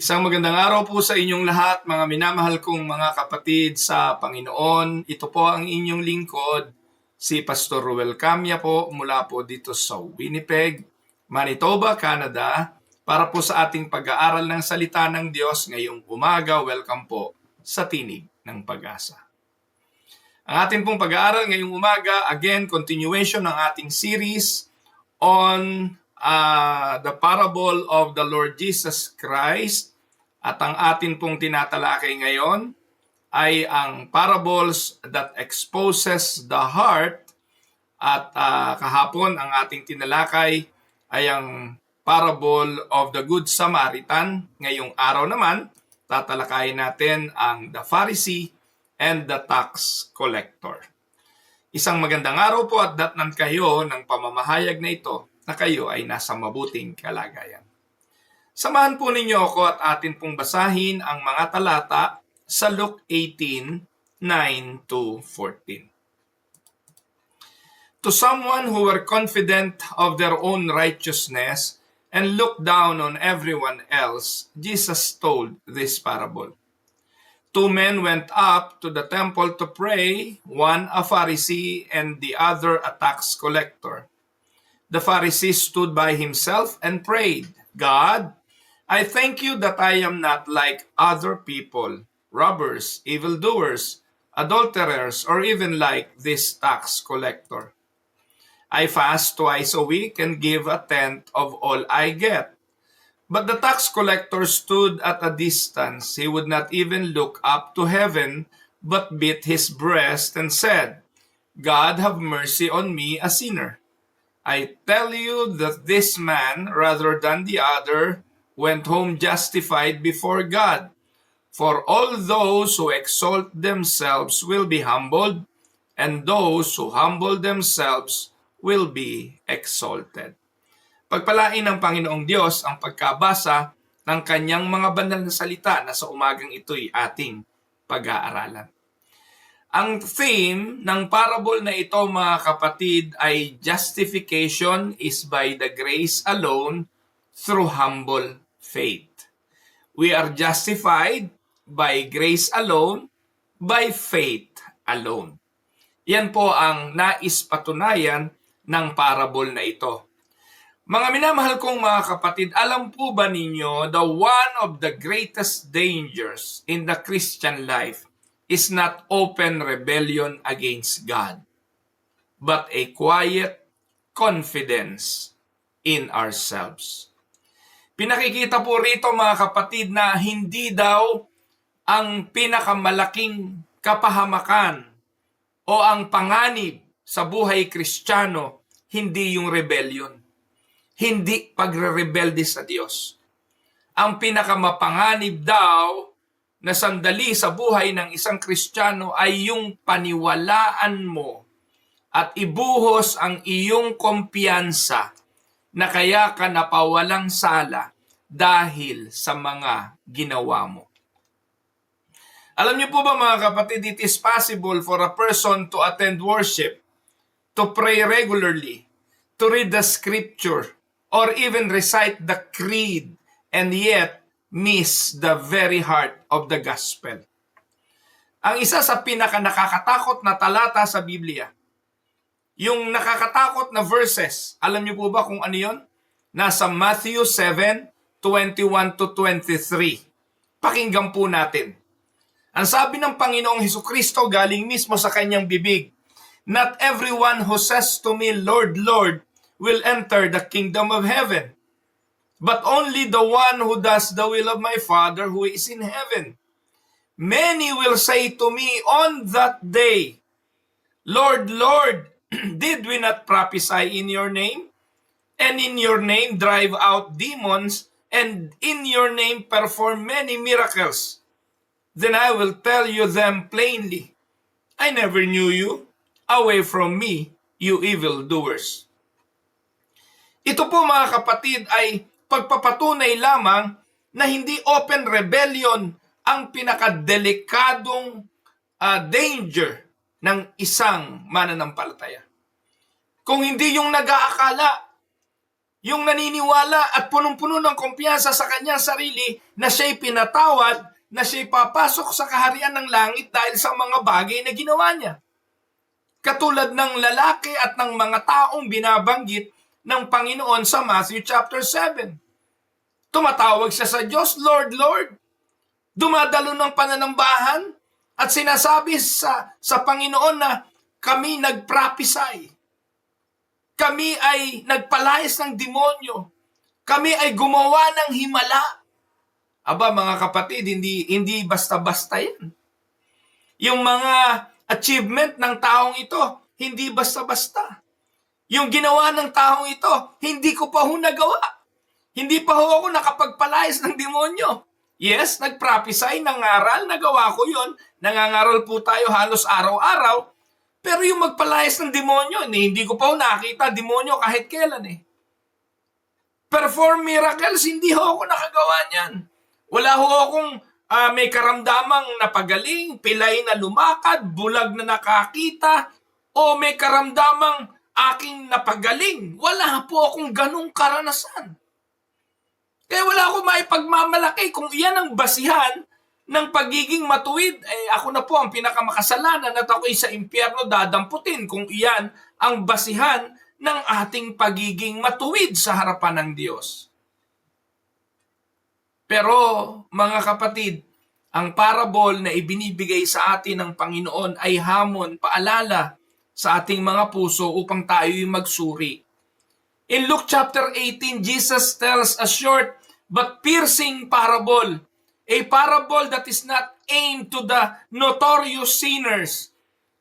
Isang magandang araw po sa inyong lahat, mga minamahal kong mga kapatid sa Panginoon. Ito po ang inyong lingkod, si Pastor Ruel Camya po mula po dito sa Winnipeg, Manitoba, Canada, para po sa ating pag-aaral ng salita ng Diyos ngayong umaga. Welcome po sa Tinig ng Pag-asa. Ang ating pong pag-aaral ngayong umaga, again, continuation ng ating series on the parable of the Lord Jesus Christ. At ang atin pong tinatalakay ngayon ay ang parables that exposes the heart. At kahapon ang ating tinalakay ay ang parable of the Good Samaritan. Ngayong araw naman, tatalakayin natin ang the Pharisee and the tax collector. Isang magandang araw po at datnan kayo ng pamamahayag na ito na kayo ay nasa mabuting kalagayan. Samahan po ninyo ako at atin pong basahin ang mga talata sa Luke 18:9-14. To someone who were confident of their own righteousness and looked down on everyone else, Jesus told this parable. Two men went up to the temple to pray, one a Pharisee and the other a tax collector. The Pharisee stood by himself and prayed, God, I thank you that I am not like other people, robbers, evildoers, adulterers, or even like this tax collector. I fast twice a week and give a tenth of all I get. But the tax collector stood at a distance. He would not even look up to heaven, but beat his breast and said, God, have mercy on me, a sinner. I tell you that this man, rather than the other, went home justified before God. For all those who exalt themselves will be humbled, and those who humble themselves will be exalted. Pagpalain ng Panginoong Diyos ang pagkabasa ng kanyang mga banal na salita na sa umagang ito'y ating pag-aaralan. Ang theme ng parable na ito, mga kapatid, ay justification is by the grace alone through humble faith. We are justified by grace alone, by faith alone. Yan po ang nais patunayan ng parable na ito. Mga minamahal kong mga kapatid, alam po ba ninyo the one of the greatest dangers in the Christian life is not open rebellion against God, but a quiet confidence in ourselves. Pinakikita po rito, mga kapatid, na hindi daw ang pinakamalaking kapahamakan o ang panganib sa buhay Kristiyano, hindi yung rebellion. Hindi pagre-rebelde sa Diyos. Ang pinakamapanganib daw na sandali sa buhay ng isang Kristiyano ay yung paniwalaan mo at ibuhos ang iyong kumpiyansa na kaya ka napawalang sala dahil sa mga ginawa mo. Alam niyo po ba, mga kapatid, it is possible for a person to attend worship, to pray regularly, to read the scripture, or even recite the creed, and yet miss the very heart of the gospel. Ang isa sa pinaka-nakakatakot na talata sa Biblia, yung nakakatakot na verses, alam niyo po ba kung ano yun? Nasa Matthew 7:21-23. Pakinggan po natin. Ang sabi ng Panginoong Hesukristo galing mismo sa kanyang bibig, not everyone who says to me, Lord, Lord, will enter the kingdom of heaven, but only the one who does the will of my Father who is in heaven. Many will say to me on that day, Lord, Lord, did we not prophesy in your name? And in your name drive out demons, and in your name perform many miracles? Then I will tell you them plainly, I never knew you. Away from me, you evildoers. Ito po, mga kapatid, ay pagpapatunay lamang na hindi open rebellion ang pinakadelikadong danger ng isang mananampalataya. Kung hindi yung nag-aakala, yung naniniwala at punong-puno ng kumpiyansa sa kanyang sarili na siya'y pinatawad, na siya'y papasok sa kaharian ng langit dahil sa mga bagay na ginawa niya. Katulad ng lalaki at ng mga taong binabanggit ng Panginoon sa Matthew chapter 7. Tumatawag siya sa Diyos, Lord, Lord. Dumadalo ng pananambahan at sinasabi sa Panginoon na kami nagprophesy. Kami ay nagpalayas ng demonyo. Kami ay gumawa ng himala. Aba mga kapatid, hindi basta-basta yan. Yung mga achievement ng taong ito, hindi basta-basta. Yung ginawa ng taong ito, hindi ko pa ho nagawa. Hindi pa ho ako nakapagpalayas ng demonyo. Yes, nagprophesy, nangaral, nagawa ko yun. Nangangaral po tayo halos araw-araw. Pero yung magpalayas ng demonyo, hindi ko pa ho nakita demonyo kahit kailan eh. Perform miracles, hindi ho ako nakagawa niyan. Wala ho akong may karamdamang napagaling, pilay na lumakad, bulag na nakakita, o may karamdamang aking napagaling. Wala po akong ganong karanasan. Kaya wala akong maipagmamalaki kung iyan ang basihan ng pagiging matuwid. Ako na po ang pinakamakasalanan at ako'y sa impyerno dadamputin kung iyan ang basihan ng ating pagiging matuwid sa harapan ng Diyos. Pero mga kapatid, ang parable na ibinibigay sa atin ng Panginoon ay hamon, paalala sa ating mga puso upang tayo'y magsuri. In Luke chapter 18, Jesus tells a short but piercing parable. A parable that is not aimed to the notorious sinners.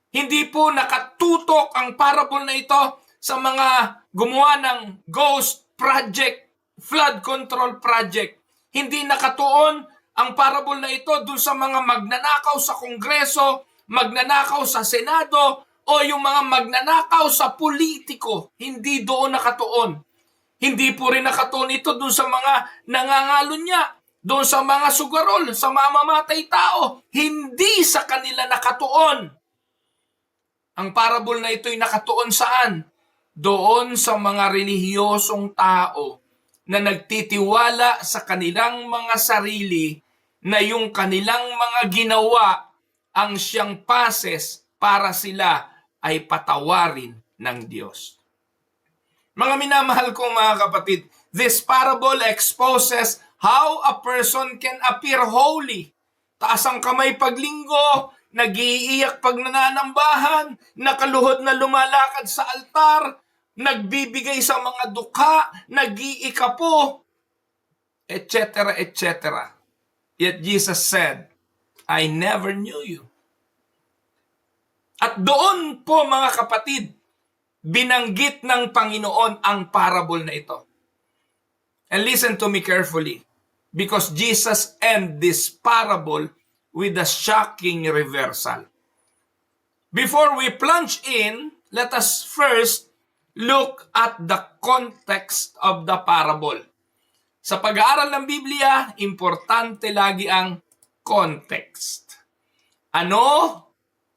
Hindi po nakatutok ang parable na ito sa mga gumawa ng ghost project, flood control project. Hindi nakatuon ang parable na ito dun sa mga magnanakaw sa Kongreso, magnanakaw sa Senado, o yung mga magnanakaw sa politiko. Hindi doon nakatuon. Hindi po rin nakatuon ito dun sa mga nangangalon niya, doon sa mga sugarol, sa mamamatay tao. Hindi sa kanila nakatuon. Ang parable na ito'y nakatuon saan? Doon sa mga relihiyosong tao na nagtitiwala sa kanilang mga sarili na yung kanilang mga ginawa ang siyang pases para sila ay patawarin ng Diyos. Mga minamahal kong mga kapatid, this parable exposes how a person can appear holy. Taas ang kamay paglinggo, nag-iiyak pag nananambahan, nakaluhod na lumalakad sa altar, nagbibigay sa mga dukha, nag-iikapo, etc., etc. Yet Jesus said, I never knew you. At doon po mga kapatid, binanggit ng Panginoon ang parable na ito. And listen to me carefully, because Jesus ends this parable with a shocking reversal. Before we plunge in, let us first look at the context of the parable. Sa pag-aaral ng Biblia, importante lagi ang context. Ano,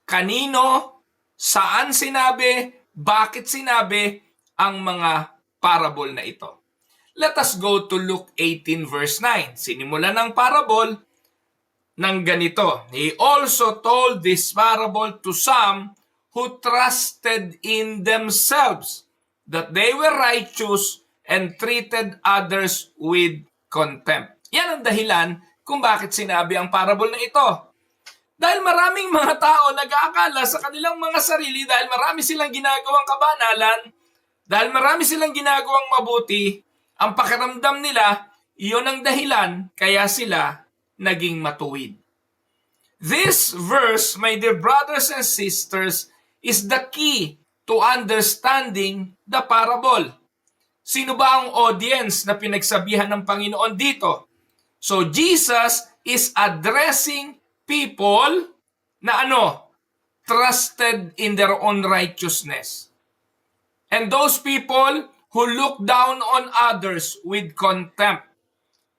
kanino, saan sinabi, bakit sinabi ang mga parable na ito. Let us go to Luke 18 verse 9. Sinimula ng parable ng ganito. He also told this parable to some who trusted in themselves that they were righteous and treated others with contempt. Yan ang dahilan kung bakit sinabi ang parable na ito. Dahil maraming mga tao nag-aakala sa kanilang mga sarili dahil marami silang ginagawang kabanalan, dahil marami silang ginagawang mabuti, ang pakiramdam nila, iyon ang dahilan kaya sila naging matuwid. This verse, my dear brothers and sisters, is the key to understanding the parable. Sino ba ang audience na pinagsabihan ng Panginoon dito? So Jesus is addressing people na trusted in their own righteousness. And those people who look down on others with contempt.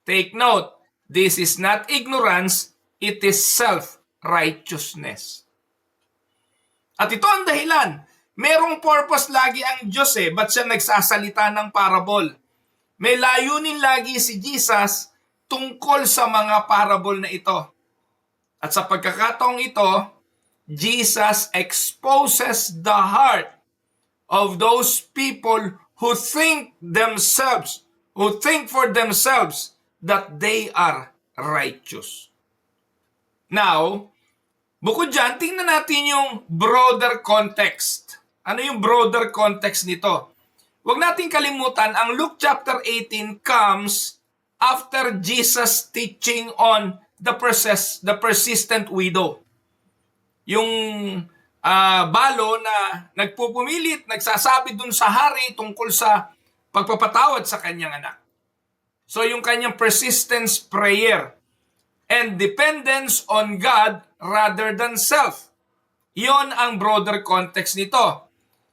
Take note, this is not ignorance, it is self-righteousness. At ito ang dahilan. Merong purpose lagi ang Diyos ba't siya nagsasalita ng parable? May layunin lagi si Jesus tungkol sa mga parable na ito. At sa pagkakataong ito, Jesus exposes the heart of those people who think for themselves that they are righteous. Now, bukod dyan, tingnan natin yung broader context. Ano yung broader context nito? Huwag natin kalimutan, ang Luke chapter 18 comes after Jesus teaching on the persistent widow. Yung balo na nagpupumilit, nagsasabi dun sa hari tungkol sa pagpapatawad sa kanyang anak. So yung kanyang persistence prayer and dependence on God rather than self. Yon ang broader context nito.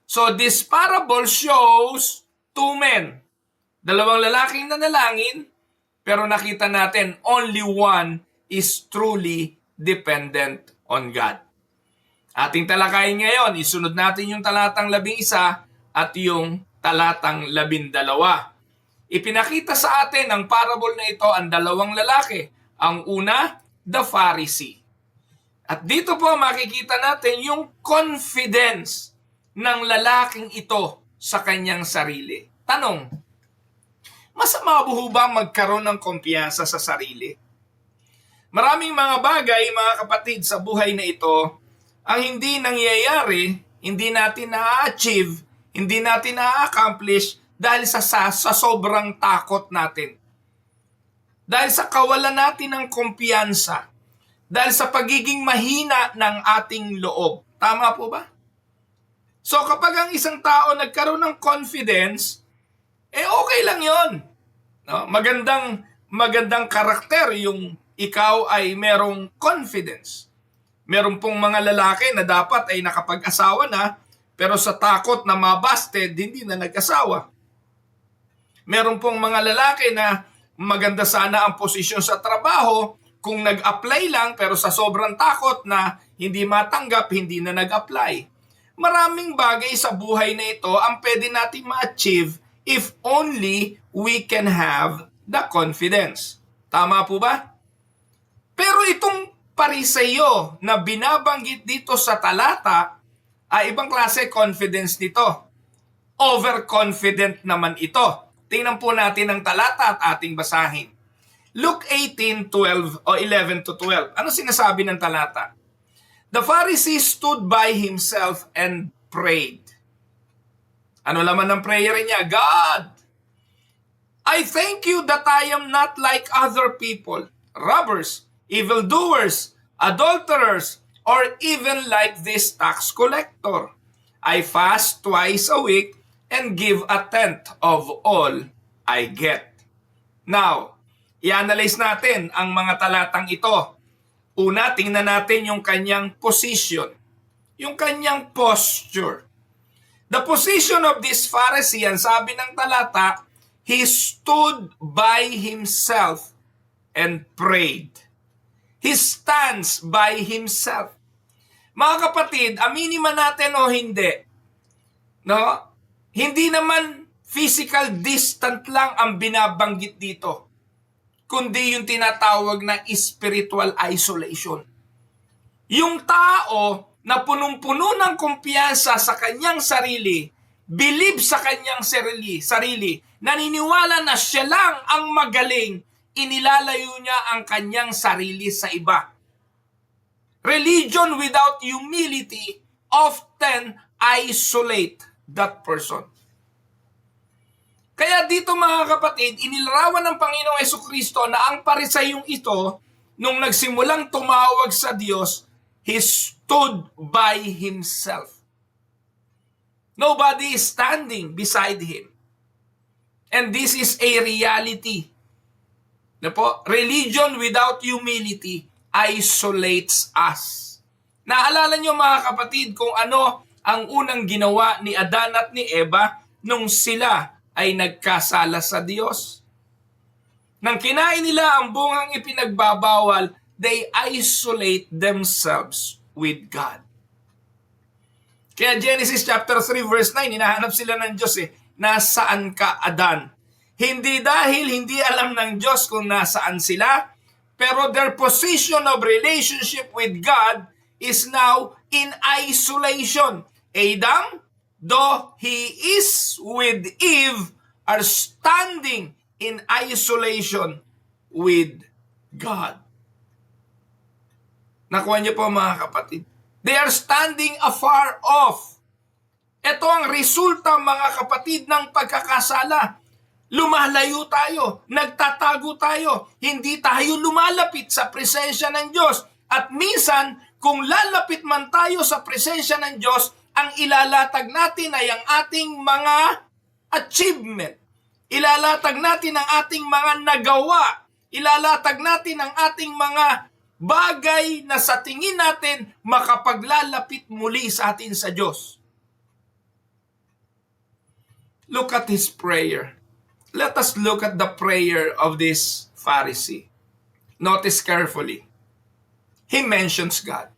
So this parable shows two men. Dalawang lalaking nanalangin, pero nakita natin only one is truly dependent on God. Ating talakayin ngayon, isunod natin yung talatang 11 at yung talatang 12. Ipinakita sa atin ng parable na ito ang dalawang lalaki. Ang una, the Pharisee. At dito po makikita natin yung confidence ng lalaking ito sa kanyang sarili. Tanong, masama po ba magkaroon ng kumpiyansa sa sarili? Maraming mga bagay, mga kapatid, sa buhay na ito, ang hindi nangyayari, hindi natin na-achieve, hindi natin na-accomplish dahil sa sobrang takot natin. Dahil sa kawalan natin ng kumpiyansa. Dahil sa pagiging mahina ng ating loob. Tama po ba? So kapag ang isang tao nagkaroon ng confidence, okay lang yon. No? Magandang karakter yung ikaw ay merong confidence. Meron pong mga lalaki na dapat ay nakapag-asawa na, pero sa takot na mabasted, hindi na nag-asawa. Meron pong mga lalaki na maganda sana ang posisyon sa trabaho, kung nag-apply lang, pero sa sobrang takot na hindi matanggap, hindi na nag-apply. Maraming bagay sa buhay na ito ang pwede natin ma-achieve if only we can have the confidence. Tama po ba? Pero itong Pariseyo na binabanggit dito sa talata ay ibang klase confidence nito. Overconfident naman ito. Tingnan po natin ang talata at ating basahin. Luke 18:12 o 11 to 12. Ano sinasabi ng talata? The Pharisee stood by himself and prayed. Ano laman ng prayer niya? God, I thank you that I am not like other people, robbers, evildoers, adulterers, or even like this tax collector. I fast twice a week and give a tenth of all I get. Now, i-analyze natin ang mga talatang ito. Una, tingnan natin yung kanyang position, yung kanyang posture. The position of this Pharisee, ang sabi ng talata, he stood by himself and prayed. He stands by himself. Mga kapatid, aminin man natin o hindi, no? Hindi naman physical distant lang ang binabanggit dito, kundi yung tinatawag na spiritual isolation. Yung tao na punong-puno ng kumpiyansa sa kanyang sarili, believe sa kanyang sarili, naniniwala na siya lang ang magaling, inilalayo niya ang kanyang sarili sa iba. Religion without humility often isolate that person. Kaya dito mga kapatid, inilarawan ng Panginoong Jesucristo na ang Parisayong ito, nung nagsimulang tumawag sa Diyos, he stood by himself. Nobody is standing beside him. And this is a reality. Religion without humility isolates us. Naalala nyo mga kapatid kung ano ang unang ginawa ni Adan at ni Eva nung sila ay nagkasala sa Diyos? Nang kinain nila ang bungang ipinagbabawal, they isolate themselves with God. Kaya Genesis chapter 3 verse 9, hinahanap sila ng Diyos nasaan ka, Adan? Hindi dahil hindi alam ng Diyos kung nasaan sila, pero their position of relationship with God is now in isolation. Adam, though he is with Eve, are standing in isolation with God. Nakuha niyo po mga kapatid? They are standing afar off. Ito ang resulta mga kapatid ng pagkakasala. Lumalayo tayo, nagtatago tayo, hindi tayo lumalapit sa presensya ng Diyos. At minsan, kung lalapit man tayo sa presensya ng Diyos, ang ilalatag natin ay ang ating mga achievement. Ilalatag natin ang ating mga nagawa. Ilalatag natin ang ating mga bagay na sa tingin natin makapaglalapit muli sa atin sa Diyos. Look at his prayer. Let us look at the prayer of this Pharisee. Notice carefully. He mentions God.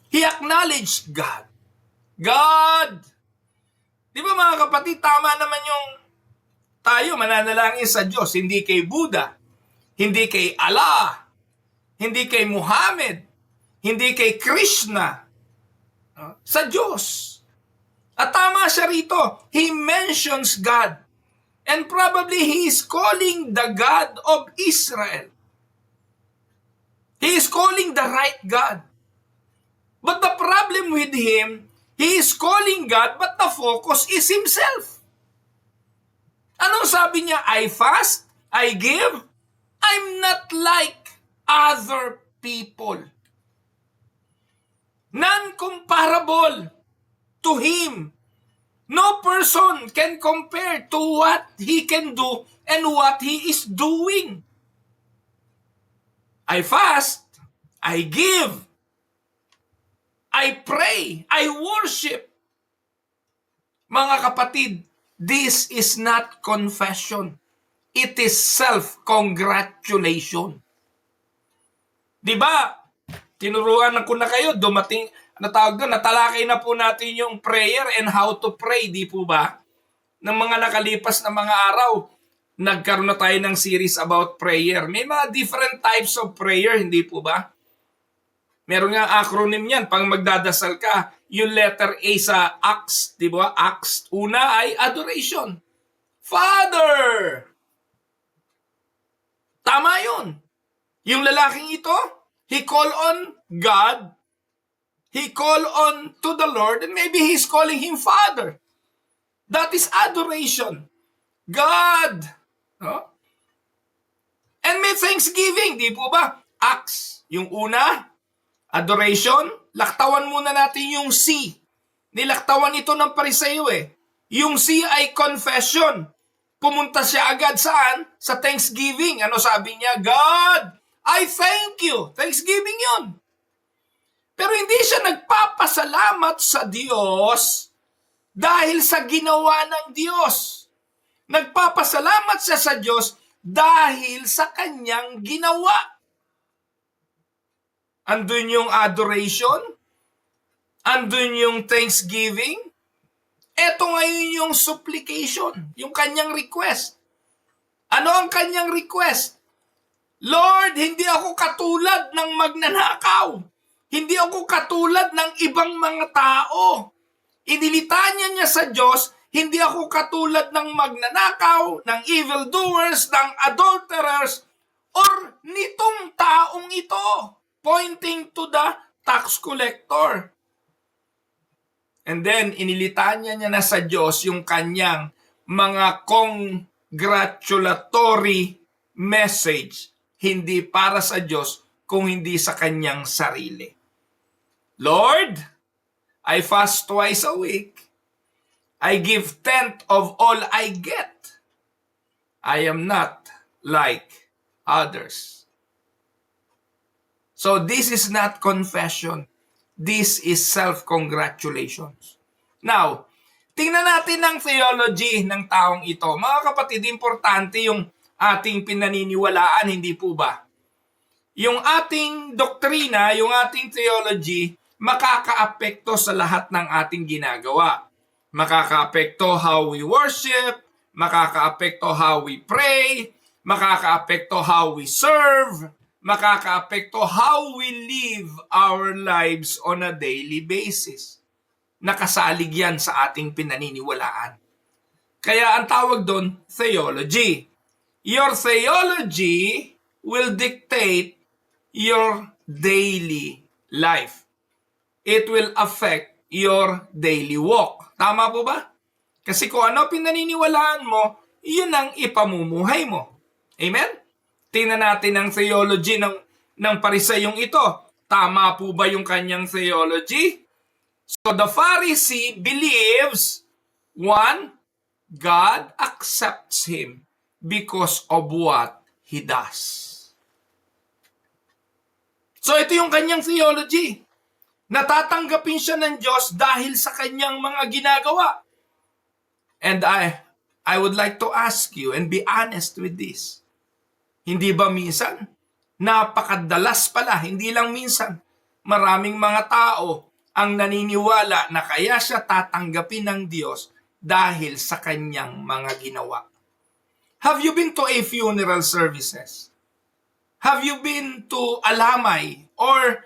He acknowledged God. God! Di ba mga kapatid, tama naman yung tayo mananalangin sa Diyos, hindi kay Buddha, hindi kay Allah, hindi kay Muhammad, hindi kay Krishna, sa Diyos. At tama siya rito. He mentions God. And probably he is calling the God of Israel. He is calling the right God. But the problem with him, he is calling God, but the focus is himself. Anong sabi niya? I fast, I give, I'm not like other people. Non-comparable to him. No person can compare to what he can do and what he is doing. I fast, I give, I pray, I worship. Mga kapatid, this is not confession. It is self-congratulation. Diba? Tinuruan ko na kayo, dumating, natalakay na po natin yung prayer and how to pray, di po ba? Ng mga nakalipas na mga araw, nagkaroon na tayo ng series about prayer. May mga different types of prayer, hindi po ba? Meron nga acronym yan. Pag magdadasal ka, yung letter A sa Acts, di ba? Acts, una ay adoration. Father! Tama yun. Yung lalaking ito, he call on God, he call on to the Lord, and maybe he's calling him Father. That is adoration. God! No? And may thanksgiving, di po ba? Acts, yung una, adoration, laktawan muna natin yung C. Nilaktawan ito ng Pariseo eh. Yung C ay confession. Pumunta siya agad saan? Sa thanksgiving. Ano sabi niya? God, I thank you. Thanksgiving yun. Pero hindi siya nagpapasalamat sa Diyos dahil sa ginawa ng Diyos. Nagpapasalamat siya sa Diyos dahil sa kanyang ginawa. Andun yung adoration, andun yung thanksgiving, eto ngayon yung supplication, yung kanyang request. Ano ang kanyang request? Lord, hindi ako katulad ng magnanakaw. Hindi ako katulad ng ibang mga tao. Inilitanya niya sa Diyos, hindi ako katulad ng magnanakaw, ng evildoers, ng adulterers, or nitong taong ito. Pointing to the tax collector. And then, inilitanya niya na sa Diyos yung kanyang mga congratulatory message. Hindi para sa Diyos, kung hindi sa kanyang sarili. Lord, I fast twice a week. I give 10th of all I get. I am not like others. So this is not confession. This is self-congratulations. Now, tingnan natin ang theology ng taong ito. Mga kapatid, importante yung ating pinaniniwalaan, hindi po ba? Yung ating doktrina, yung ating theology, makakaapekto sa lahat ng ating ginagawa. Makakaapekto how we worship, makakaapekto how we pray, makakaapekto how we serve, makakaapekto how we live our lives on a daily basis. Nakasalig yan sa ating pinaniniwalaan. Kaya ang tawag doon, theology. Your theology will dictate your daily life. It will affect your daily walk. Tama po ba? Kasi kung ano pinaniniwalaan mo, yun ang ipamumuhay mo. Amen? Tingnan natin ang theology ng Pariseyong ito. Tama po ba yung kanyang theology? So the Pharisee believes, one, God accepts him because of what he does. So ito yung kanyang theology. Natatanggapin siya ng Diyos dahil sa kanyang mga ginagawa. And I would like to ask you and be honest with this. Hindi ba minsan, napakadalas pala, hindi lang minsan, maraming mga tao ang naniniwala na kaya siya tatanggapin ng Diyos dahil sa kanyang mga ginawa. Have you been to a funeral services? Have you been to alamay or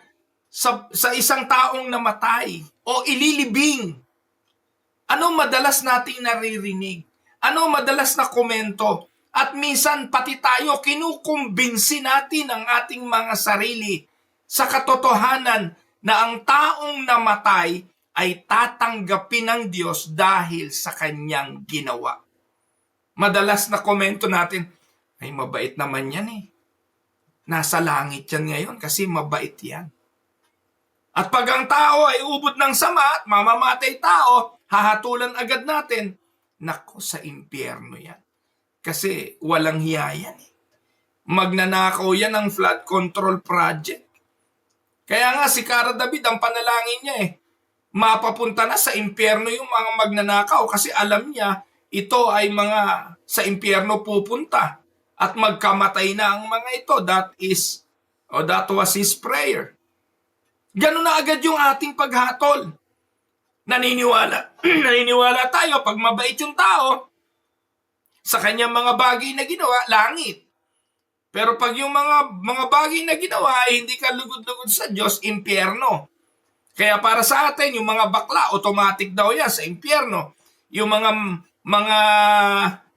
sa isang taong namatay o ililibing? Ano madalas nating naririnig? Ano madalas na komento? At minsan pati tayo kinukumbinsi natin ang ating mga sarili sa katotohanan na ang taong namatay ay tatanggapin ng Diyos dahil sa kanyang ginawa. Madalas na komento natin, ay mabait naman yan eh. Nasa langit yan ngayon kasi mabait yan. At pag ang tao ay ubod ng sama at mamamatay tao, hahatulan agad natin, nako sa impyerno yan. Kasi walang hiya yan eh. Magnanakaw yan ng flood control project. Kaya nga si Cara David, ang panalangin niya eh, mapapunta na sa impyerno yung mga magnanakaw kasi alam niya, ito ay mga sa impyerno pupunta at magkamatay na ang mga ito. That was his prayer. Ganun na agad yung ating paghatol. Naniniwala tayo pag mabait yung tao, sa kanyang mga bagay na ginawa, langit. Pero pag yung mga bagay na ginawa ay hindi ka lugod-lugod sa Diyos, impyerno. Kaya para sa atin, yung mga bakla, automatic daw yan sa impyerno. Yung mga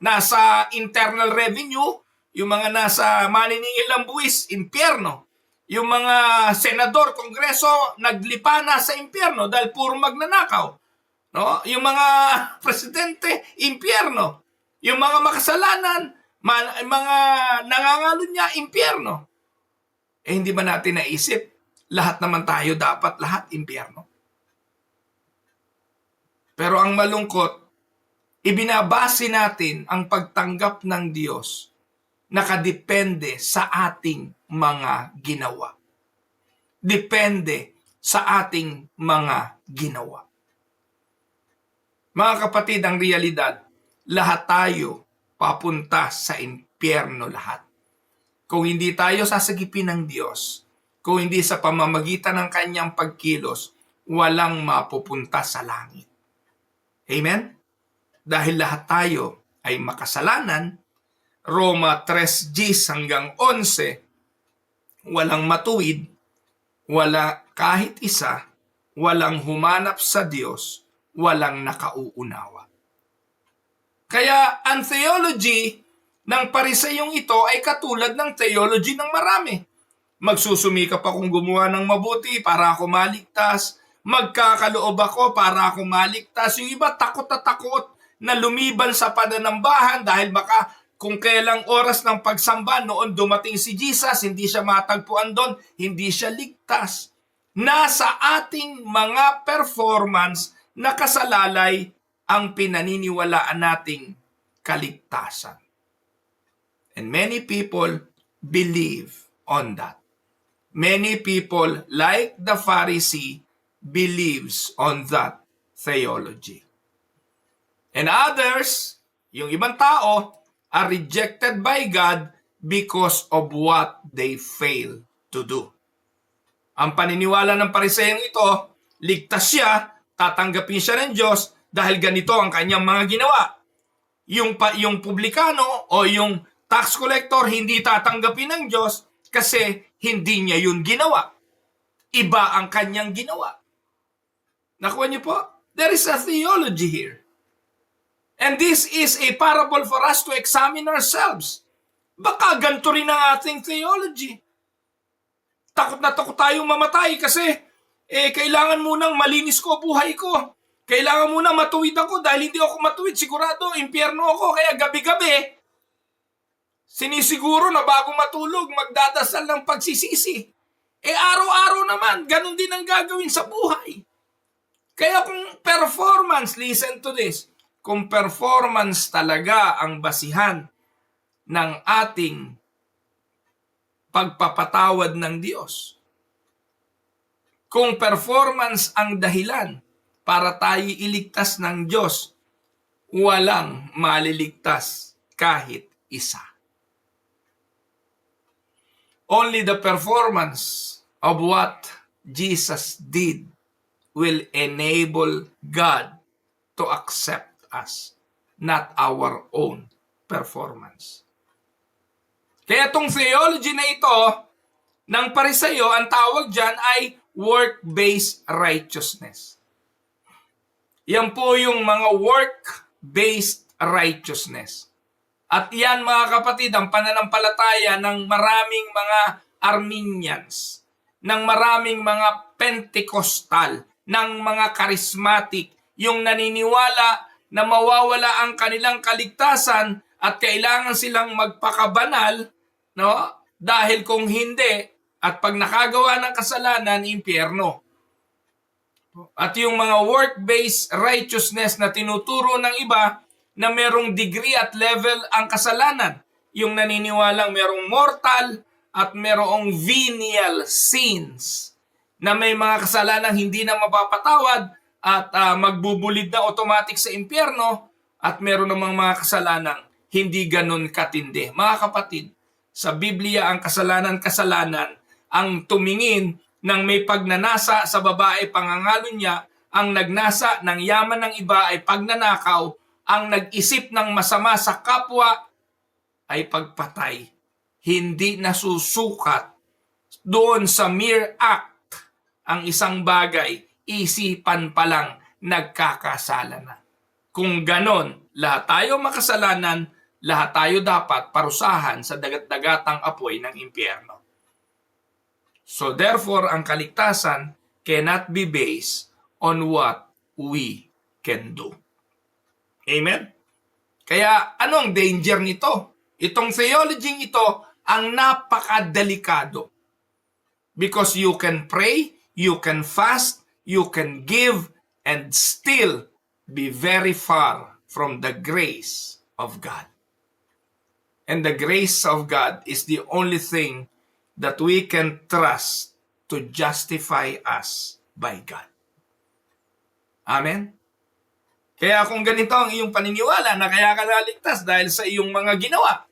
nasa internal revenue, yung mga nasa maniningil ng buwis, impyerno. Yung mga senador, kongreso, naglipa na sa impyerno dahil puro magnanakaw. No? Yung mga presidente, impyerno. Yung mga makasalanan, mga nangangalo niya, impyerno. Eh hindi ba natin naisip, lahat naman tayo dapat, lahat impyerno. Pero ang malungkot, ibinabase natin ang pagtanggap ng Diyos nakadepende sa ating mga ginawa. Depende sa ating mga ginawa. Mga kapatid, ang realidad, lahat tayo papunta sa impyerno lahat. Kung hindi tayo sasagipin ng Diyos, kung hindi sa pamamagitan ng kanyang pagkilos, walang mapupunta sa langit. Amen? Dahil lahat tayo ay makasalanan, Roma 3:10 hanggang 11, walang matuwid, wala kahit isa, walang humanap sa Diyos, walang nakauunawa. Kaya ang theology ng Pariseyong ito ay katulad ng theology ng marami. Magsusumikap akong gumawa ng mabuti para ako maligtas, magkakaloob ako para ako maligtas. Yung iba takot na takot na lumiban sa pananambahan dahil baka kung kailang oras ng pagsamba noon dumating si Jesus, hindi siya matagpuan doon, hindi siya ligtas. Nasa ating mga performance nakasalalay ang pinaniniwalaan nating kaligtasan. And many people believe on that. Many people, like the Pharisee, believes on that theology. And others, yung ibang tao, are rejected by God because of what they fail to do. Ang paniniwala ng Pariseyong ito, ligtas siya, tatanggapin siya ng Diyos dahil ganito ang kanyang mga ginawa. yung publikano o yung tax collector hindi tatanggapin ng Diyos kasi hindi niya yun ginawa. Iba ang kanyang ginawa. Nakuha niyo po? There is a theology here. And this is a parable for us to examine ourselves. Baka ganito rin ang ating theology. Takot na takot tayong mamatay kasi kailangan munang malinis ko buhay ko. Kailangan munang matuwid ako dahil hindi ako matuwid. Sigurado, impyerno ako. Kaya gabi-gabi, sinisiguro na bago matulog, magdadasal ng pagsisisi. Araw-araw naman, ganun din ang gagawin sa buhay. Kaya kung performance, listen to this, kung performance talaga ang basihan ng ating pagpapatawad ng Diyos, kung performance ang dahilan para tayo iligtas ng Diyos, walang maliligtas kahit isa. Only the performance of what Jesus did will enable God to accept us, not our own performance. Kaya itong theology na ito ng Pariseo, ang tawag dyan ay work-based righteousness. Yan po yung mga work-based righteousness. At yan mga kapatid, ang pananampalataya ng maraming mga Arminians, ng maraming mga Pentecostal, ng mga charismatic, yung naniniwala na mawawala ang kanilang kaligtasan at kailangan silang magpakabanal, no? Dahil kung hindi, at pag nakagawa ng kasalanan, impyerno. At yung mga work-based righteousness na tinuturo ng iba na merong degree at level ang kasalanan. Yung naniniwalang merong mortal at merong venial sins na may mga kasalanang hindi na mapapatawad at magbubulid na automatic sa impyerno at meron namang mga kasalanang hindi ganun katindi. Mga kapatid, sa Biblia ang kasalanan ang tumingin ng may pagnanasa sa babae pangangalo niya, ang nagnasa ng yaman ng iba ay pagnanakaw, ang nag-isip ng masama sa kapwa ay pagpatay. Hindi nasusukat doon sa mere act ang isang bagay, isipan pa lang nagkakasala na. Kung ganon, lahat tayo makasalanan, lahat tayo dapat parusahan sa dagat-dagatang apoy ng impyerno. So therefore, ang kaligtasan cannot be based on what we can do. Amen? Kaya anong danger nito? Itong theology ito ang napakadelikado. Because you can pray, you can fast, you can give, and still be very far from the grace of God. And the grace of God is the only thing that we can trust to justify us by God. Amen? Kaya kung ganito ang iyong paniniwala na kaya ka naligtas dahil sa iyong mga ginawa,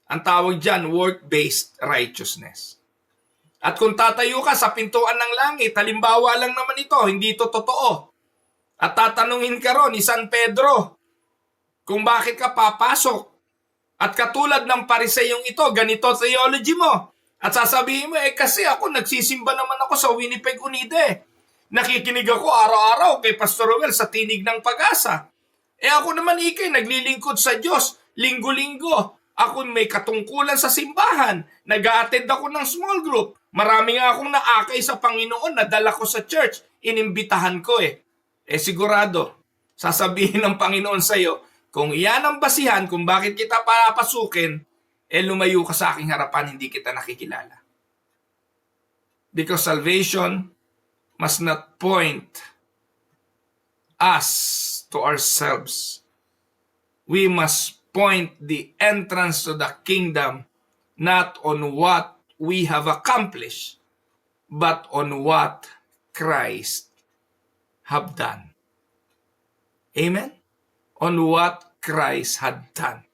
ang tawag dyan, work-based righteousness. At kung tatayo ka sa pintuan ng langit, halimbawa lang naman ito, hindi ito totoo. At tatanungin ka ron ni San Pedro kung bakit ka papasok. At katulad ng Pariseyong ito, ganito theology mo. At sasabihin mo, kasi ako nagsisimba naman ako sa Winnipeg Unide. Nakikinig ako araw-araw kay Pastor Ruel sa Tinig ng Pag-asa. Ako naman naglilingkod sa Diyos, linggo-linggo. Ako may katungkulan sa simbahan. Nag-a-attend ako ng small group. Marami nga akong naakay sa Panginoon, nadala ko sa church. Inimbitahan ko sigurado, sasabihin ng Panginoon sa iyo, kung iyan ang basihan kung bakit kita papasukin, lumayo ka sa aking harapan, hindi kita nakikilala. Because salvation must not point us to ourselves. We must point the entrance to the kingdom not on what we have accomplished, but on what Christ have done. Amen? On what Christ had done.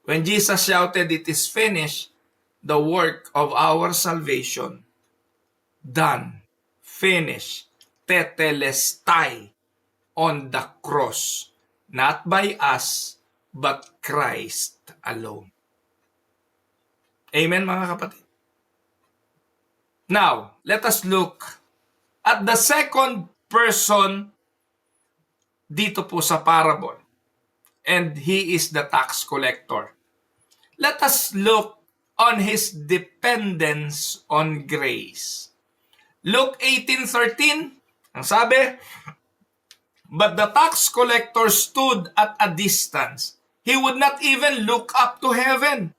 When Jesus shouted, "It is finished," the work of our salvation, done, finished, tetelestai, on the cross, not by us, but Christ alone. Amen, mga kapatid? Now, let us look at the second person dito po sa parable. And he is the tax collector. Let us look on his dependence on grace. Luke 18:13, ang sabi, but the tax collector stood at a distance. He would not even look up to heaven,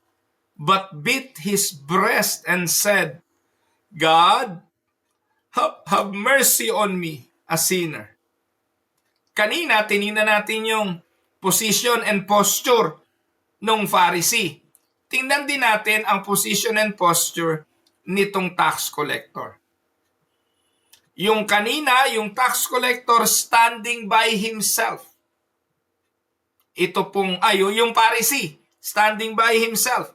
but beat his breast and said, God, have mercy on me, a sinner. Kanina, tinignan natin yung position and posture ng Pharisee. Tingnan din natin ang position and posture nitong tax collector. Yung kanina, yung tax collector standing by himself. Ito pong, yung Pharisee, standing by himself.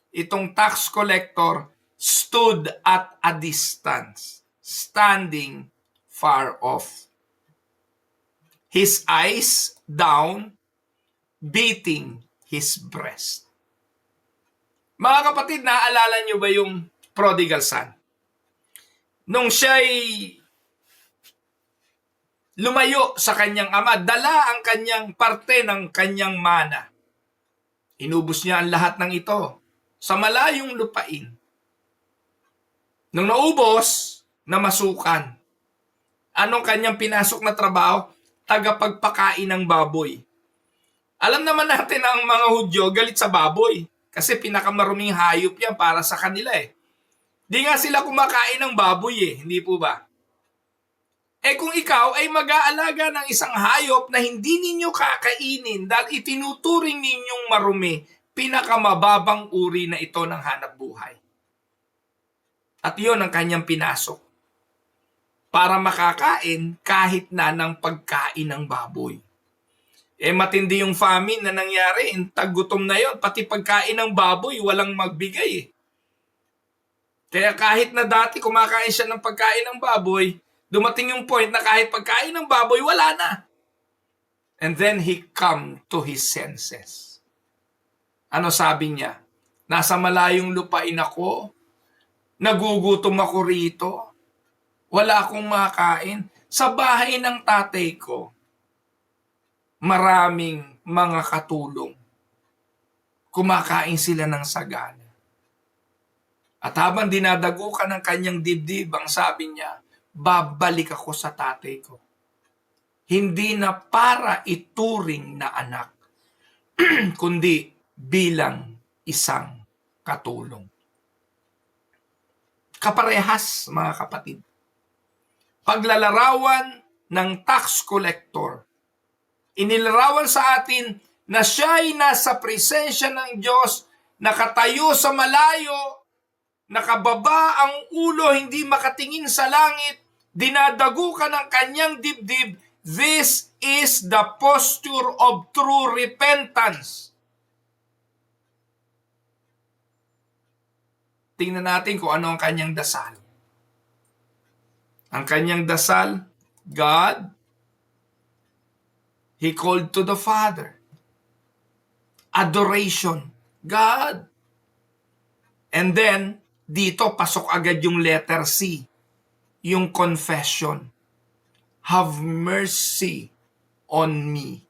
Itong tax collector stood at a distance, standing far off. His eyes down, beating his breast. Mga kapatid, naaalala niyo ba yung prodigal son? Nung siya'y lumayo sa kanyang ama, dala ang kanyang parte ng kanyang mana. Inubos niya ang lahat ng ito sa malayong lupain. Nung naubos, namasukan. Anong kanyang pinasok na trabaho? Tagapagpakain ng baboy. Alam naman natin ang mga Hudyo galit sa baboy kasi pinakamaruming hayop yan para sa kanila eh. Di nga sila kumakain ng baboy eh, hindi po ba? Kung ikaw ay mag-aalaga ng isang hayop na hindi ninyo kakainin dahil itinuturing ninyong marumi, pinakamababang uri na ito ng hanap buhay. At yun ang kanyang pinasok. Para makakain kahit na ng pagkain ng baboy. Matindi yung famine na nangyari, taggutom na yon, pati pagkain ng baboy, walang magbigay eh. Kaya kahit na dati kumakain siya ng pagkain ng baboy, dumating yung point na kahit pagkain ng baboy, wala na. And then he come to his senses. Ano sabi niya? Nasa malayong lupain ako, nagugutom ako rito, wala akong makain. Sa bahay ng tatay ko, maraming mga katulong. Kumakain sila ng sagana. At habang dinadagukan ng kanyang dibdib, ang sabi niya, babalik ako sa tatay ko. Hindi na para ituring na anak, kundi bilang isang katulong. Kaparehas, mga kapatid. Paglalarawan ng tax collector. Inilarawan sa atin na siya'y nasa presensya ng Diyos, nakatayo sa malayo, nakababa ang ulo, hindi makatingin sa langit, dinadagukan ng kanyang dibdib. This is the posture of true repentance. Tingnan natin kung ano ang kanyang dasal. Ang kanyang dasal, God, he called to the Father. Adoration, God. And then, dito pasok agad yung letter C, yung confession. Have mercy on me.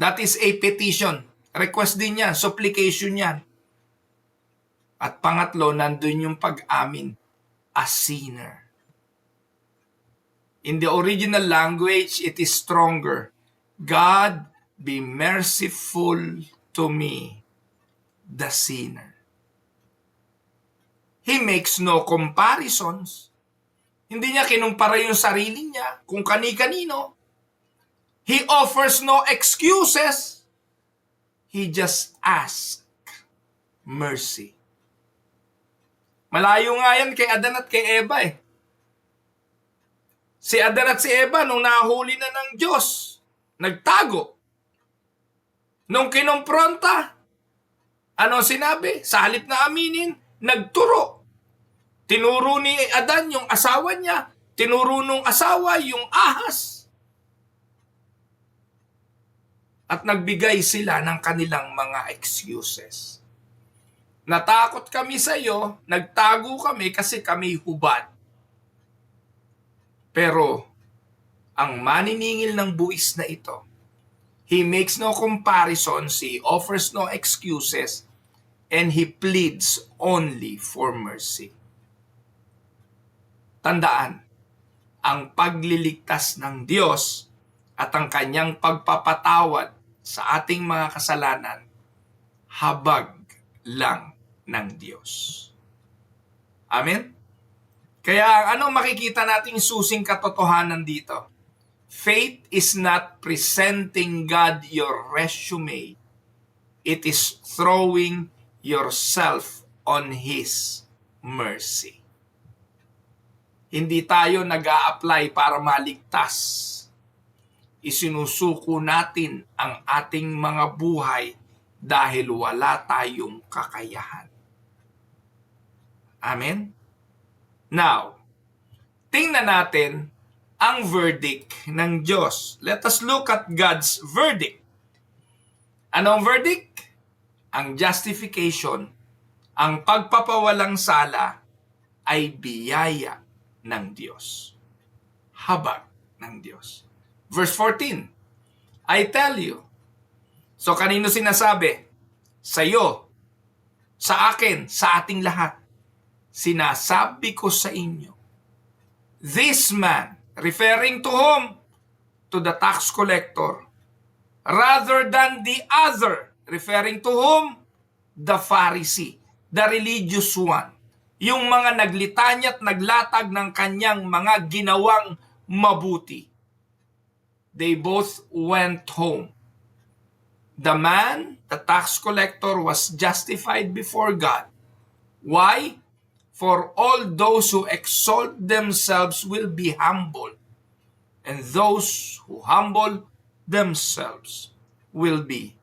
That is a petition. Request din yan, supplication yan. At pangatlo, nandun yung pag-amin, a sinner. In the original language, it is stronger. God, be merciful to me, the sinner. He makes no comparisons. Hindi niya kinumpara yung sarili niya kung kani-kanino. He offers no excuses. He just asks mercy. Malayo nga yan kay Adan at kay Eva eh. Si Adan at si Eva, nung nahuli na ng Diyos, nagtago. Nung kinompronta, ano sinabi? Sa halip na aminin, nagturo. Tinuro ni Adan yung asawa niya, tinuro nung asawa yung ahas. at nagbigay sila ng kanilang mga excuses. Natakot kami sa iyo, nagtago kami kasi kami hubad. Pero ang maniningil ng buwis na ito, he makes no comparisons, he offers no excuses, and he pleads only for mercy. Tandaan, ang pagliligtas ng Diyos at ang kanyang pagpapatawad sa ating mga kasalanan, habag lang ng Diyos. Amen? Kaya anong makikita nating susing katotohanan dito? Faith is not presenting God your resume. It is throwing yourself on His mercy. Hindi tayo nag-a-apply para maligtas. Isinusuko natin ang ating mga buhay dahil wala tayong kakayahan. Amen? Now, tingnan natin ang verdict ng Diyos. Let us look at God's verdict. Anong verdict? Ang justification, ang pagpapawalang sala ay biyaya ng Diyos. Habag ng Diyos. Verse 14, I tell you. So kanino sinasabi? Sa iyo, sa akin, sa ating lahat. Sinasabi ko sa inyo, this man, referring to whom? To the tax collector, rather than the other, referring to whom? The Pharisee, the religious one. Yung mga naglitanya at naglatag ng kanyang mga ginawang mabuti. They both went home. The man, the tax collector, was justified before God. Why? For all those who exalt themselves will be humbled, and those who humble themselves will be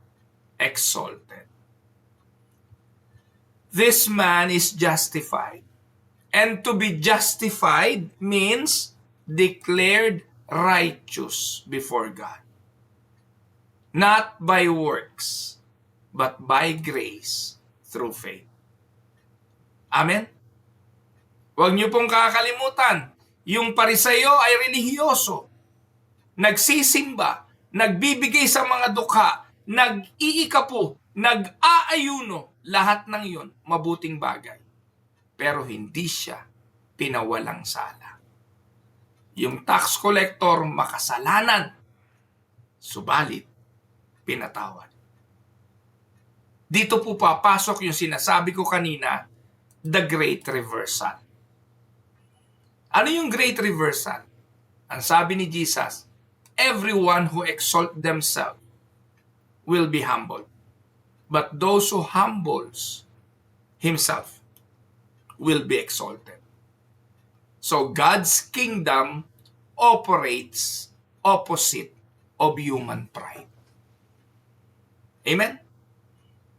exalted. This man is justified. And to be justified means declared righteous before God. Not by works, but by grace through faith. Amen? Huwag niyo pong kakalimutan, yung Pariseo ay relihiyoso, nagsisimba, nagbibigay sa mga dukha, nag-iikapo, nag-aayuno, lahat ng iyon mabuting bagay. Pero hindi siya pinawalang sala. Yung tax collector makasalanan, subalit pinatawad. Dito po papasok yung sinasabi ko kanina, the great reversal. Ano yung great reversal? Ang sabi ni Jesus, everyone who exalt themselves will be humbled. But those who humbles himself will be exalted. So God's kingdom operates opposite of human pride. Amen?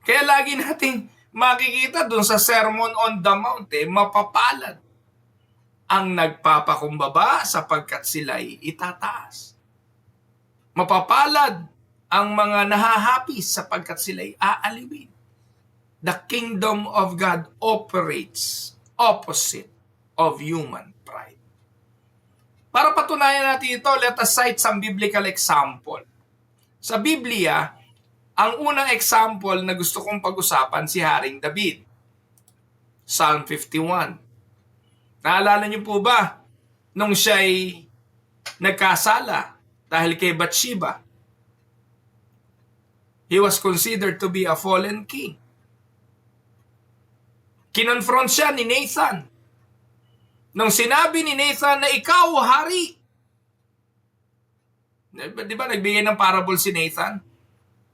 Kaya lagi nating makikita dun sa Sermon on the Mount, mapapalad ang nagpapakumbaba sapagkat sila'y itataas. Mapapalad ang mga nahahapis sapagkat sila'y aaliwin. The kingdom of God operates opposite of human pride. Para patunayan natin ito, let us cite some biblical example. Sa Biblia, ang unang example na gusto kong pag-usapan si Haring David. Psalm 51. Naalala niyo po ba nung siya'y nagkasala dahil kay Bathsheba? He was considered to be a fallen king. Kinonfront siya ni Nathan. Nung sinabi ni Nathan na ikaw, hari. Di ba nagbigay ng parable si Nathan?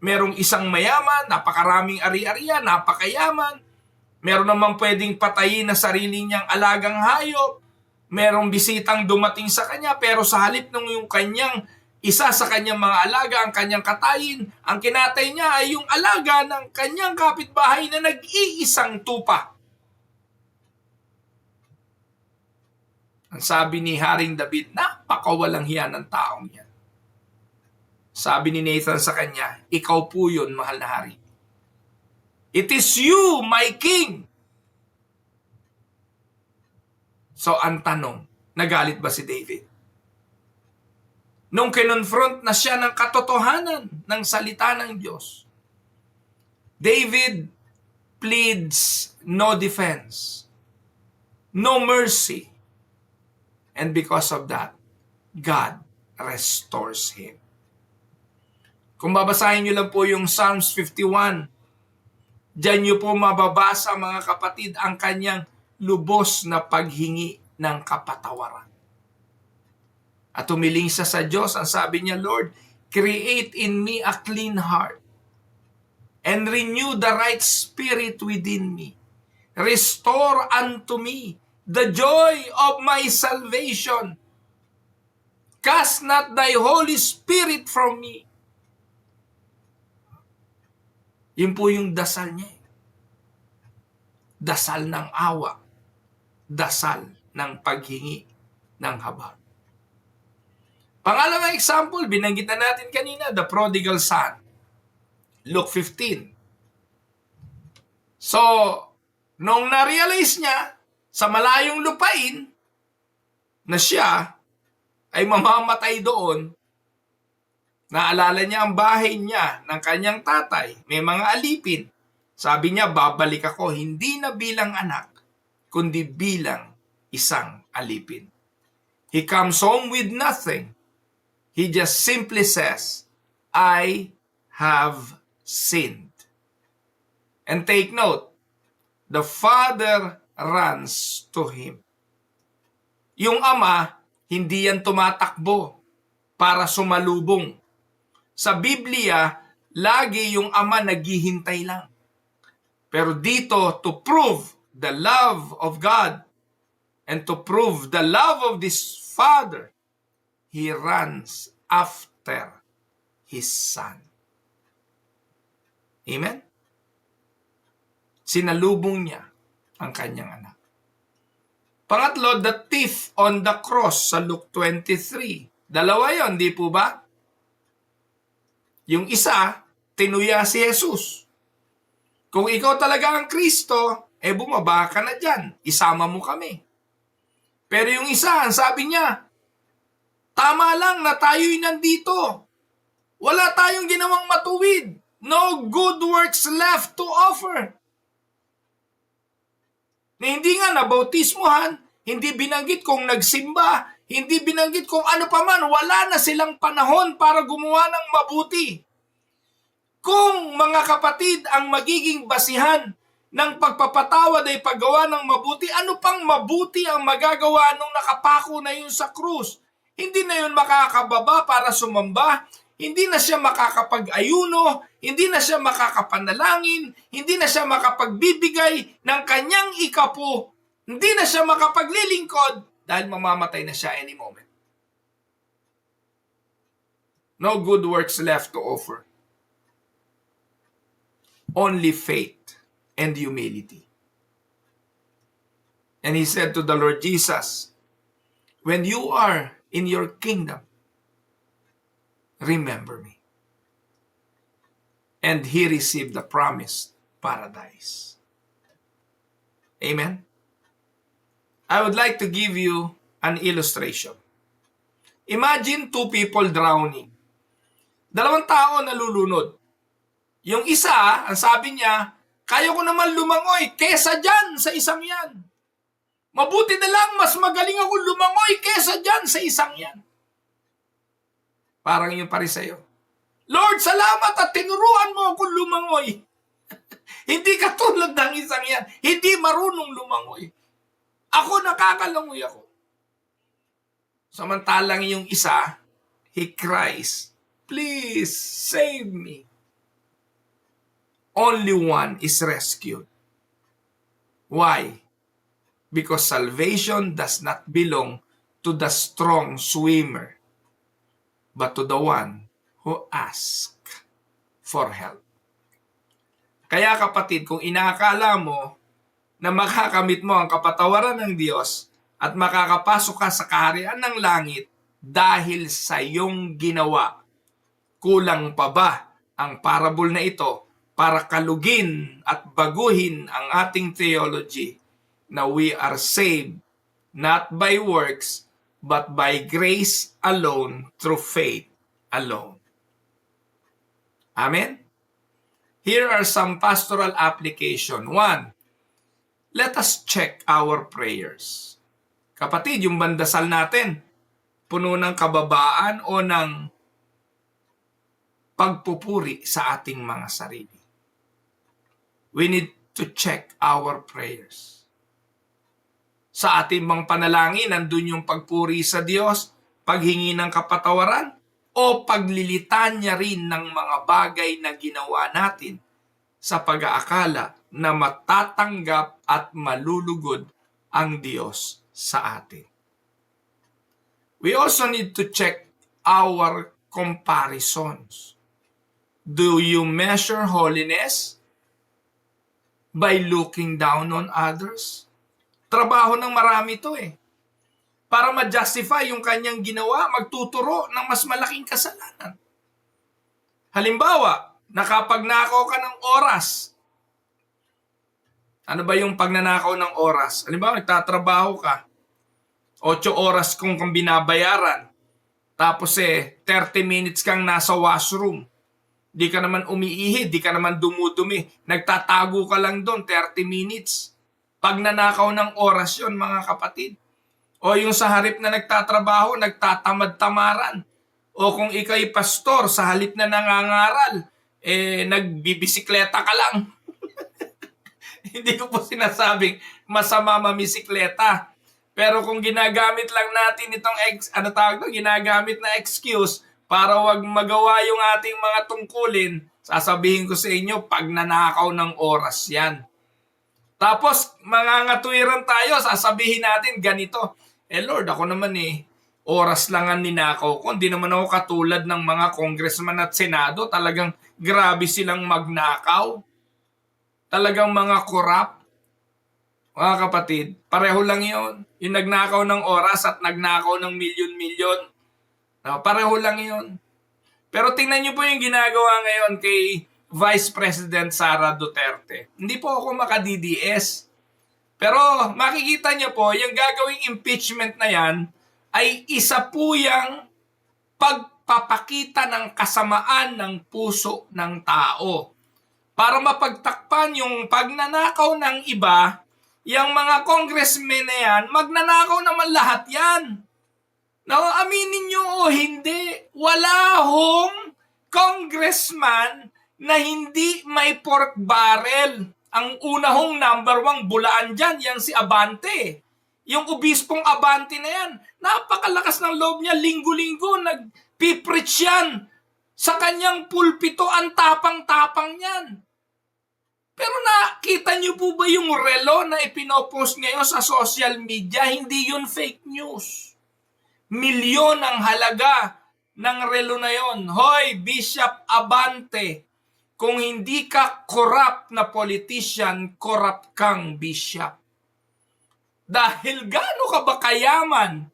Merong isang mayaman, napakaraming ari-arian, napakayaman. Meron naman pwedeng patayin na sarili niyang alagang hayop. Merong bisitang dumating sa kanya, pero sa halip nung yung kanyang isa sa kanyang mga alaga, ang kanyang katayin, ang kinatay niya ay yung alaga ng kanyang kapitbahay na nag-iisang tupa. Ang sabi ni Haring David, napakawalang hiya ng taong yan. Sabi ni Nathan sa kanya, ikaw po yun, mahal na hari. It is you, my king. So ang tanong, nagalit ba si David? Nung kinonfront na siya ng katotohanan ng salita ng Diyos, David pleads no defense, no mercy. And because of that, God restores him. Kung babasahin niyo lang po yung Psalms 51, diyan niyo po mababasa mga kapatid ang kanyang lubos na paghingi ng kapatawaran. At humiling siya sa Diyos, ang sabi niya, Lord, create in me a clean heart and renew the right spirit within me. Restore unto me the joy of my salvation. Cast not thy Holy Spirit from me. Yun po yung dasal niya. Dasal ng awa. Dasal ng paghingi ng habag. Pangalawang example, binanggit na natin kanina, the prodigal son. Luke 15. So, nung na-realize niya sa malayong lupain na siya ay mamamatay doon, naalala niya ang bahay niya ng kanyang tatay, may mga alipin. Sabi niya, babalik ako hindi na bilang anak, kundi bilang isang alipin. He comes home with nothing. He just simply says, I have sinned. And take note, the father runs to him. Yung ama, hindi yan tumatakbo para sumalubong. Sa Biblia, lagi yung ama naghihintay lang. Pero dito, to prove the love of God and to prove the love of this father, he runs after his son. Amen? Sinalubong niya ang kanyang anak. Pangatlo, the thief on the cross sa Luke 23. Dalawa yon, di po ba? Yung isa, tinuya si Jesus. Kung ikaw talaga ang Kristo, bumaba ka na dyan. Isama mo kami. Pero yung isa, sabi niya, tama lang na tayo'y nandito. Wala tayong ginawang matuwid. No good works left to offer. Na hindi nga nabautismuhan, hindi binanggit kung nagsimba, hindi binanggit kung ano pa man, wala na silang panahon para gumawa ng mabuti. Kung mga kapatid ang magiging basihan ng pagpapatawad ay paggawa ng mabuti, ano pang mabuti ang magagawa nung nakapako na yun sa krus? Hindi na yun makakababa para sumamba, hindi na siya makakapag-ayuno, hindi na siya makakapanalangin, hindi na siya makapagbibigay ng kanyang ikapo, hindi na siya makapaglilingkod dahil mamamatay na siya any moment. No good works left to offer. Only faith and humility. And he said to the Lord Jesus, when you are in your kingdom, remember me. And he received the promised paradise. Amen? I would like to give you an illustration. Imagine two people drowning. Dalawang tao nalulunod. Yung isa, ang sabi niya, kaya ko naman lumangoy kesa dyan sa isang yan. Mabuti na lang, mas magaling ako lumangoy kesa dyan sa isang yan. Parang yung Pariseo. Lord, salamat at tinuruan mo ako lumangoy. Hindi katulad ng isang yan. Hindi marunong lumangoy. Ako nakakalangoy ako. Samantalang yung isa, he cries, please save me. Only one is rescued. Why? Because salvation does not belong to the strong swimmer, but to the one who asks for help. Kaya kapatid, kung inaakala mo na makakamit mo ang kapatawaran ng Diyos at makakapasok ka sa kaharian ng langit dahil sa iyong ginawa, Kulang pa ba ang parable na ito para kalugin at baguhin ang ating theology na we are saved not by works but by grace alone through faith alone? Amen? Here are some pastoral application. 1, let us check our prayers. Kapatid, yung bandasal natin, puno ng kababaan o ng pagpupuri sa ating mga sarili. We need to check our prayers. Sa ating mga panalangin, nandun yung pagpuri sa Diyos, paghingi ng kapatawaran, o paglilitan niya rin ng mga bagay na ginawa natin sa pag-aakala na matatanggap at malulugod ang Diyos sa atin. We also need to check our comparisons. Do you measure holiness by looking down on others? Trabaho ng marami to eh. Para ma-justify yung kanyang ginawa, magtuturo ng mas malaking kasalanan. Halimbawa, nakapagnakaw ka ng oras. Ano ba yung pagnanakaw ng oras? Halimbawa, nagtatrabaho ka. 8 oras kung binabayaran. Tapos 30 minutes kang nasa washroom. Di ka naman umiihi, di ka naman dumudumi. Nagtatago ka lang doon, 30 minutes. Pagnanakaw ng oras yon, mga kapatid. O yung sa harip na nagtatrabaho, nagtatamad-tamaran. O kung ikay pastor, sa halip na nangangaral, nagbibisikleta ka lang. Hindi ko po sinasabing masama mamisikleta. Pero kung ginagamit lang natin itong ginagamit na excuse para wag magawa yung ating mga tungkulin, sasabihin ko sa inyo, pagnanakaw ng oras yan. Tapos, mangangatwiran tayo, sasabihin natin ganito, Lord, ako naman oras lang ang ninakaw ko. Hindi naman ako katulad ng mga congressman at senado. Talagang grabe silang magnakaw. Talagang mga korap. Mga kapatid, pareho lang yun. Yung nagnakaw ng oras at nagnakaw ng milyon-milyon. Pareho lang yun. Pero tingnan nyo po yung ginagawa ngayon kay Vice President Sara Duterte. Hindi po ako maka-DDS. Pero makikita nyo po, yung gagawing impeachment na yan ay isa po yung pagpapakita ng kasamaan ng puso ng tao. Para mapagtakpan yung pagnanakaw ng iba, yung mga congressmen na yan, magnanakaw naman lahat yan. Now, aminin nyo o hindi, wala hong congressman na hindi may pork barrel. Ang una hong number 1 bulaan dyan, yan si Abante. Yung obispong Abante na yan, napakalakas ng loob niya, linggo-linggo, nagpipreach yan. Sa kanyang pulpito, ang tapang-tapang yan. Pero nakita niyo po ba yung relo na ipinopost ngayon sa social media? Hindi yun fake news. Milyon ang halaga ng relo na yon. Hoy, Bishop Abante, kung hindi ka corrupt na politician, corrupt kang bishop. Dahil gaano ka ba kayaman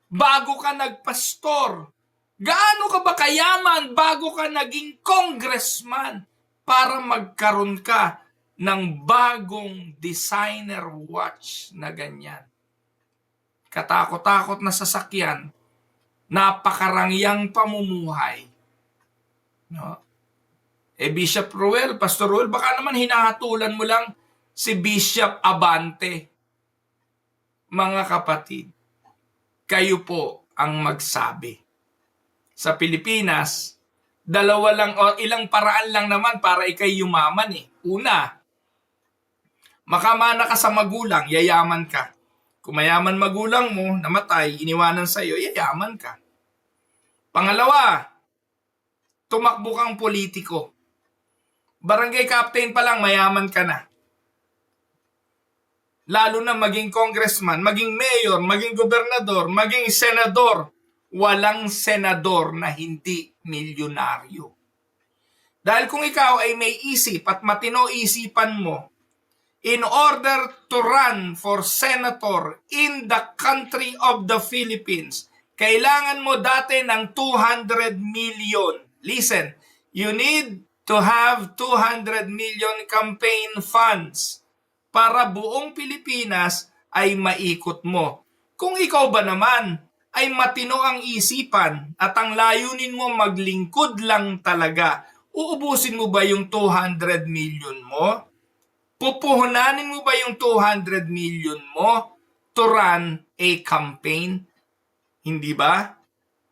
bago ka nagpastor? Gaano ka ba kayaman bago ka naging congressman para magkaroon ka ng bagong designer watch na ganyan? Katakot-takot na sasakyan, napakarangyang pamumuhay. No? Bishop Ruel, Pastor Ruel, baka naman hinahatulan mo lang si Bishop Abante. Mga kapatid, kayo po ang magsabi. Sa Pilipinas, dalawa lang o ilang paraan lang naman para ikay yumaman Una, makamana ka sa magulang, yayaman ka. Kung mayaman magulang mo, namatay, iniwanan sa'yo, yayaman ka. Pangalawa, tumakbo kang politiko. Barangay captain pa lang, mayaman ka na. Lalo na maging congressman, maging mayor, maging gobernador, maging senador. Walang senador na hindi milyonaryo. Dahil kung ikaw ay may isip at matino isipan mo, in order to run for senator in the country of the Philippines, kailangan mo dati ng 200 million Listen, you need to have 200 million campaign funds para buong Pilipinas ay maikot mo. Kung ikaw ba naman ay matino ang isipan at ang layunin mo maglingkod lang talaga, uubusin mo ba yung 200 million mo? Pupuhunanin mo ba yung 200 million mo to run a campaign? Hindi ba?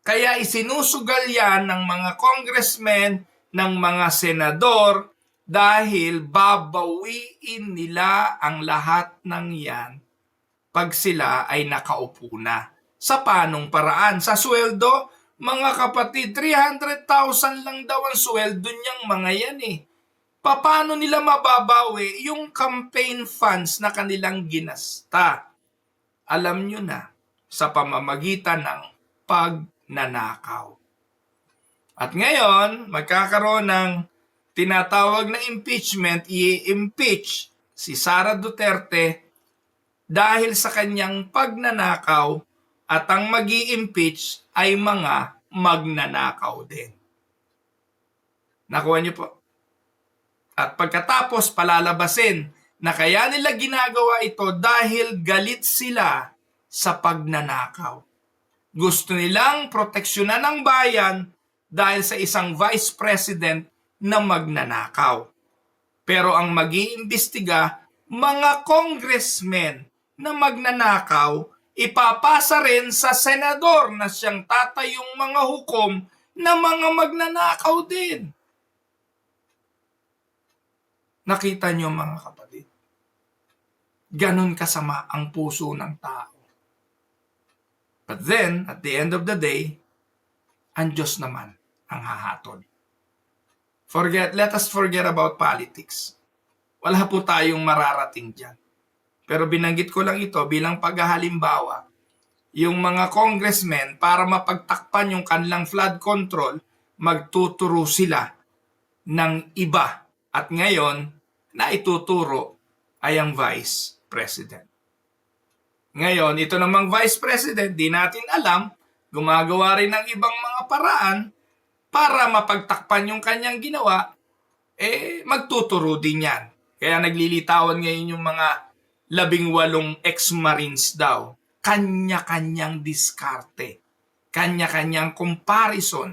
Kaya isinusugal yan ng mga congressmen, ng mga senador, dahil babawiin nila ang lahat ng yan pag sila ay nakaupo na. Sa panong paraan? Sa sweldo? Mga kapatid, 300,000 lang daw ang sweldo niyang mga yan eh. Paano nila mababawi yung campaign funds na kanilang ginasta? Alam nyo na, sa pamamagitan ng pagnanakaw. At ngayon, magkakaroon ng tinatawag na impeachment, i-impeach si Sara Duterte dahil sa kanyang pagnanakaw at ang mag-i-impeach ay mga magnanakaw din. Nakuha niyo po? At pagkatapos palalabasin na kaya nila ginagawa ito dahil galit sila sa pagnanakaw. Gusto nilang proteksyonan ng bayan dahil sa isang vice president na magnanakaw. Pero ang mag-iimbestiga, mga congressmen na magnanakaw, ipapasa rin sa senador na siyang tatayong mga hukom na mga magnanakaw din. Nakita niyo mga kapatid, ganun kasama ang puso ng tao. But then, at the end of the day, ang Diyos naman ang hahatol. Let us forget about politics. Wala po tayong mararating dyan. Pero binanggit ko lang ito bilang paghahalimbawa. Yung mga congressmen, para mapagtakpan yung kanilang flood control, magtuturo sila ng iba. At ngayon, na ituturo ay ang Vice President. Ngayon, ito namang Vice President, di natin alam, gumagawa rin ng ibang mga paraan para mapagtakpan yung kanyang ginawa, magtuturo din yan. Kaya naglilitawan ngayon yung mga 18 ex-marines daw. Kanya-kanyang diskarte, kanya-kanyang comparison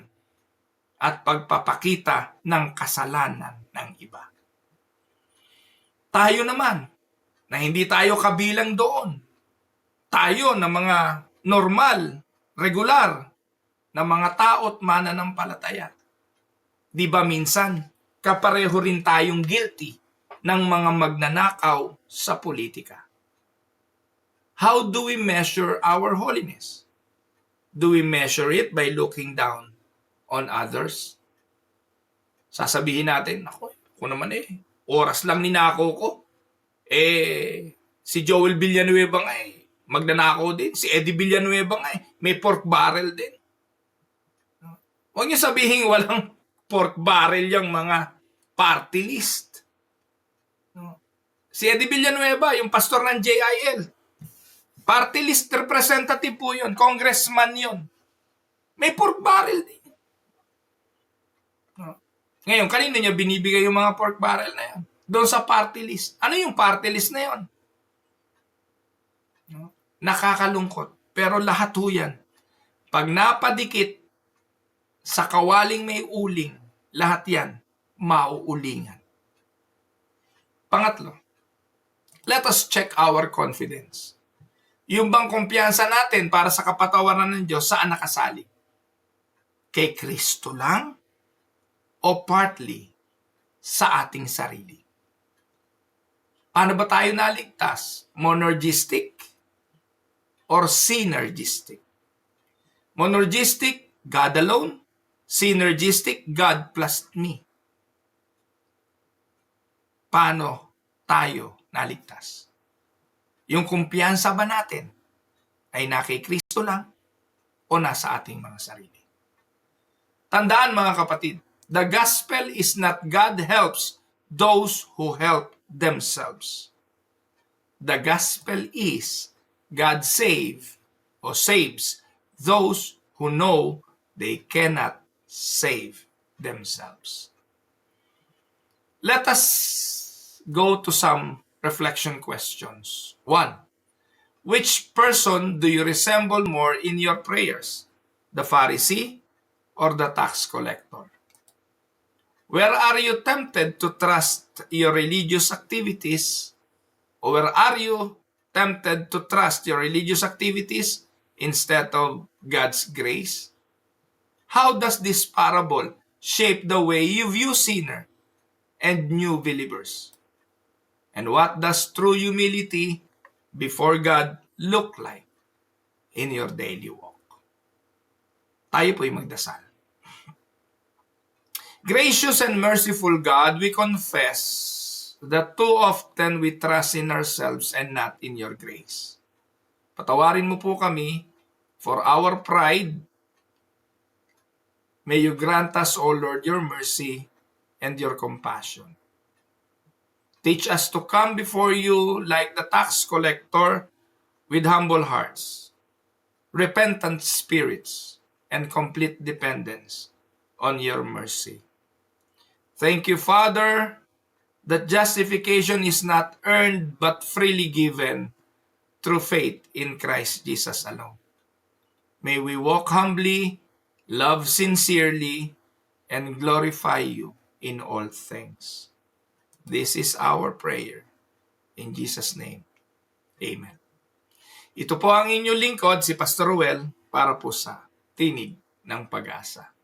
at pagpapakita ng kasalanan ng iba. Tayo naman, na hindi tayo kabilang doon. Tayo na mga normal, regular, na mga tao't mananampalataya. Di ba minsan, kapareho rin tayong guilty ng mga magnanakaw sa politika. How do we measure our holiness? Do we measure it by looking down on others? Sasabihin natin, ako naman oras lang ninakaw ko. Si Joel Villanueva nga magnanakaw din. Si Eddie Villanueva nga may pork barrel din. Huwag niyo sabihin walang pork barrel yung mga party list. Si Eddie Villanueva, yung pastor ng JIL, party list representative po yun, congressman yun. May pork barrel din. Ngayon, kanino niya binibigay yung mga pork barrel na yan? Doon sa party list. Ano yung party list na yun? Nakakalungkot. Pero lahat ho yan. Pag napadikit sa kawaling may uling, lahat yan mauulingan. Pangatlo, let us check our confidence. Yung bang kumpiyansa natin para sa kapatawaran ng Diyos, saan nakasali? Kay Kristo lang? O partly sa ating sarili? Paano ba tayo naligtas? Monergistic or synergistic? Monergistic, God alone. Synergistic, God plus me. Paano tayo naligtas? Yung kumpiyansa ba natin ay na kay Kristo lang o nasa ating mga sarili? Tandaan mga kapatid, the gospel is not God helps those who help themselves. The gospel is God saves those who know they cannot save themselves. Let us go to some reflection questions. 1. Which person do you resemble more in your prayers? The Pharisee or the tax collector? Where are you tempted to trust your religious activities? Or where are you tempted to trust your religious activities instead of God's grace? How does this parable shape the way you view sinner and new believers? And what does true humility before God look like in your daily walk? Tayo po'y magdasal. Gracious and merciful God, we confess that too often we trust in ourselves and not in your grace. Patawarin mo po kami for our pride. May you grant us, O Lord, your mercy and your compassion. Teach us to come before you like the tax collector with humble hearts, repentant spirits, and complete dependence on your mercy. Thank you, Father, that justification is not earned but freely given through faith in Christ Jesus alone. May we walk humbly, love sincerely, and glorify you in all things. This is our prayer. In Jesus' name, Amen. Ito po ang inyong lingkod, si Pastor Ruel, para po sa Tinig ng Pag-asa.